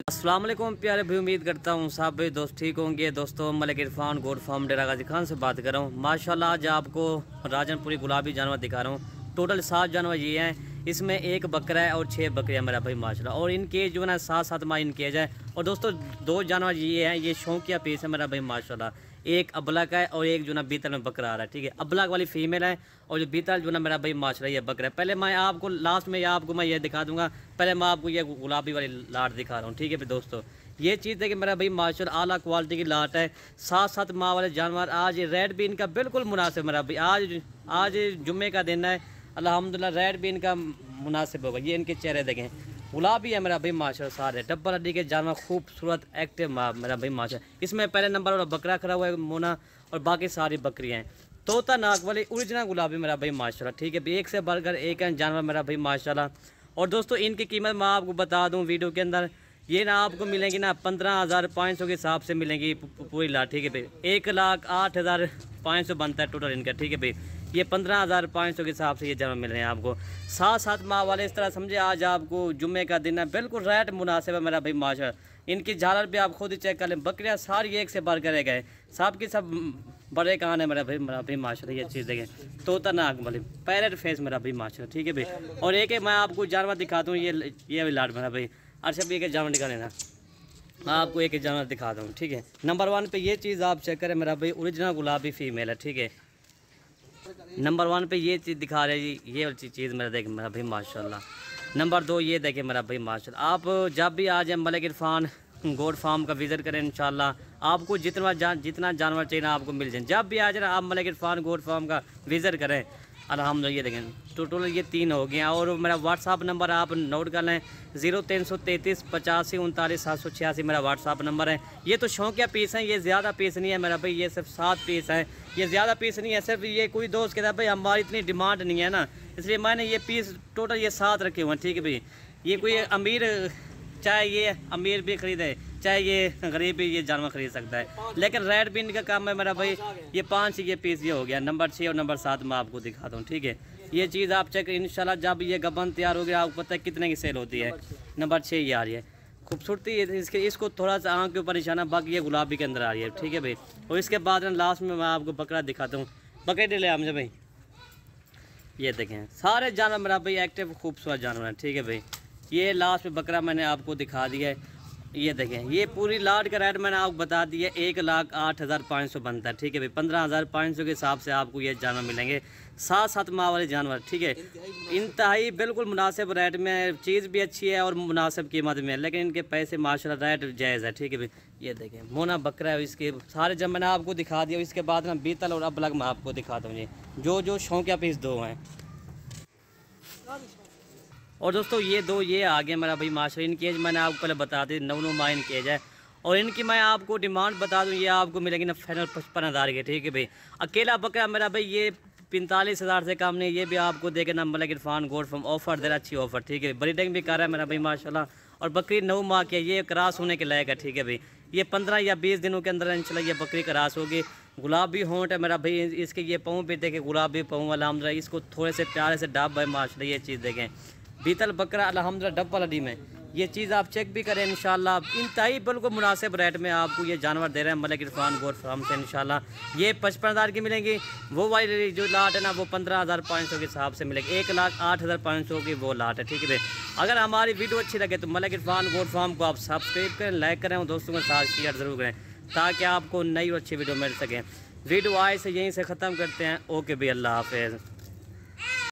अस्सलाम वालेकुम प्यारे भाई, उम्मीद करता हूँ सब भाई दोस्त ठीक होंगे। दोस्तों मलिक इरफान गोट फार्म डेरा गाजी खान से बात कर रहा हूँ। माशाल्लाह आज आपको राजनपुरी गुलाबी जानवर दिखा रहा हूँ। टोटल 7 जानवर ये हैं, इसमें एक बकरा है और 6 बकरियाँ मेरा भाई माशाल्लाह। और इनके जो है ना 7-7 माह इनके एज है। और दोस्तों 2 जानवर ये हैं, ये शौकिया पीस है मेरा भाई माशाल्लाह। एक अबलक है और एक जो ना बीतल में बकरा आ रहा है, ठीक है। अबलक वाली फीमेल है और जो बीतल जो ना मेरा भाई माशाल्लाह ये बकरा है। पहले मैं आपको लास्ट में आपको मैं ये दिखा दूंगा। पहले मैं आपको ये गुलाबी वाली लाट दिखा रहा हूँ, ठीक है भाई दोस्तों। ये चीज़ है कि मेरा भाई माशाल्लाह आला क्वालिटी की लाट है। 7-7 माह वाले जानवर। आज रेड भी इनका बिल्कुल मुनासिब मेरा भाई। आज जुम्मे का दिन है, अल्हम्दुलिल्लाह रेड भी इनका मुनासिब होगा। ये इनके चेहरे देखें, गुलाबी है मेरा भाई माशाल्लाह। सारे डब्बल हड्डी के जानवर, खूबसूरत एक्टिव मेरा भाई माशाल्लाह। इसमें पहले नंबर वाला बकरा खड़ा हुआ है मोना, और बाकी सारी बकरियाँ हैं। तोता नाक वाली ओरिजिनल गुलाबी मेरा भाई माशाल्लाह, ठीक है भाई। एक से बढ़कर एक है जानवर मेरा भाई माशाल्लाह। और दोस्तों इनकी कीमत मैं आपको बता दूँ वीडियो के अंदर, ये ना आपको मिलेंगी ना 15,500 के हिसाब से मिलेंगी पूरी लाट, ठीक है भाई। 1,08,500 बनता है टोटल इनका, ठीक है भाई। ये 15,500 के हिसाब से ये जानवर मिल रहे हैं आपको। 7-7 माह वाले इस तरह समझे। आज आपको जुम्मे का दिन है, बिल्कुल रेट मुनासिब है मेरा भाई माशाल्लाह। इनकी झालर भी आप खुद ही चेक कर लें। बकरियाँ सारी एक से बढ़ कर गए, सब की सब बड़े कान है मेरा भाई माशाल्लाह। ये चीज़ देखें, तोता नाक वाली पैरेट फेस मेरा भाई माशाल्लाह, ठीक है भाई। और एक मैं आपको जानवर दिखाता हूँ, ये लाट मेरा भाई। अच्छा भी एक जानवर दिखा लेना, मैं आपको एक जानवर दिखा दूँ, ठीक है। नंबर 1 पे ये चीज़ आप चेक करें मेरा भाई, ओरिजिनल गुलाबी फीमेल है, ठीक है। नंबर 1 पे ये चीज़ दिखा रहे जी, ये वाली चीज़ मेरा देख मेरा भाई माशाल्लाह। नंबर 2 ये देखें मेरा भाई माशाल्लाह। आप जब भी आ जाए मलिक इरफान गोट फार्म का विज़िट करें, इंशाल्लाह आपको जितना जानवर चाहिए ना आपको मिल जाए। जब भी आ जाए ना आप मलिक इरफान गोट फार्म का विज़िट करें, अल्हम्दुलिल्लाह। ये देखें टोटल ये 3 हो गए हैं। और मेरा व्हाट्सअप नंबर आप नोट कर लें, 0333 85 39 786 मेरा व्हाट्सअप नंबर है। ये तो शौकिया पीस हैं, ये ज़्यादा पीस नहीं है मेरा भाई, ये सिर्फ 7 पीस हैं। ये ज़्यादा पीस नहीं है, सिर्फ ये कोई दोस्त कहता है भाई हमारी इतनी डिमांड नहीं है ना, इसलिए मैंने ये पीस टोटल ये 7 रखे हुए हैं, ठीक है भाई। ये कोई अमीर, चाहे ये अमीर भी ख़रीदे चाहे ये गरीब भी ये जानवर खरीद सकता है। लेकिन रेड बीन का काम है मेरा भाई। ये 5 ये पीस ये हो गया। नंबर 6 और नंबर 7 मैं आपको दिखाता हूँ, ठीक है। ये चीज़ आप चेक इंशाल्लाह जब ये गबन तैयार हो गया आपको पता है कितने की सेल होती है। नंबर 6 ये आ रही है, खूबसूरती इसके, इसको थोड़ा सा आँख के ऊपर निशाना, बाकी ये गुलाबी के अंदर आ रही है, ठीक है भाई। और इसके बाद लास्ट में मैं आपको बकरा दिखाता हूँ। बकरे ले हमसे भाई, ये देखें सारे जानवर मेरा भाई एक्टिव खूबसूरत जानवर है, ठीक है भाई। ये लास्ट में बकरा मैंने आपको दिखा दिया है। ये देखें ये पूरी लाट का रेट मैंने आपको बता दिया, 1,08,500 बनता है, ठीक है भाई। 15,500 के हिसाब से आपको ये जानवर मिलेंगे, 7-7 माह वाले जानवर, ठीक है। इंतहाई बिल्कुल मुनासिब रेट में, चीज़ भी अच्छी है और मुनासिब कीमत में है, लेकिन इनके पैसे माशाल्लाह रेट जायज़ है, ठीक है भाई। ये देखें मोना बकरा है, इसके सारे जब मैंने आपको दिखा दिया। इसके बाद ना बीतल और अबलग मैं आपको दिखाता हूँ जी, जो शौकिया पीस 2 हैं। और दोस्तों ये 2 ये आ गए मेरा भाई माशाल्लाह। इनकी एज मैंने आपको पहले बता दी, 9 माह इनकी एज है। और इनकी मैं आपको डिमांड बता दूं, ये आपको मिलेगी ना फाइनल 55,000 के, ठीक है भाई। अकेला बकरा मेरा भाई ये 45,000 से कम नहीं, ये भी आपको देगा ना Malik Irfan goat farm offer दे रहा, अच्छी ऑफर, ठीक है। ब्रीडिंग भी कर रहा है मेरा भाई माशाल्लाह। और बकरी 9 माह की है, ये क्रॉस होने के लायक है, ठीक है भाई। ये 15 या 20 दिनों के अंदर इंशाल्लाह ये बकरी क्रॉस होगी। गुलाबी होंठ है मेरा भाई, इसके ये पाँव पे देखे गुलाबी पाँव, अल्हम्दुलिल्लाह। इसको थोड़े से प्यारे से डब है माशाल्लाह। ये चीज़ देखें बीतल बकरा अल्हम्दुलिल्लाह डब्बल हड्डी में। ये चीज़ आप चेक भी करें इंशाल्लाह। इंतहाई बिल्कुल मुनासिब रेट में आपको ये जानवर दे रहे हैं मलिक इरफान गोट फार्म से इंशाल्लाह। ये 55,000 की मिलेंगी। वो वाली जो लाट है ना वो 15,500 के हिसाब से मिलेगी, 1,08,500 की वो लाट है, ठीक है भाई। अगर हमारी वीडियो अच्छी लगे तो मलिक इरफान गोट फार्म को आप सब्सक्राइब करें, लाइक करें और दोस्तों के साथ शेयर ज़रूर करें, ताकि आपको नई और अच्छी वीडियो मिल सकें। वीडियो आज से यहीं से ख़त्म करते हैं। ओके भाई, अल्लाह हाफ़िज़।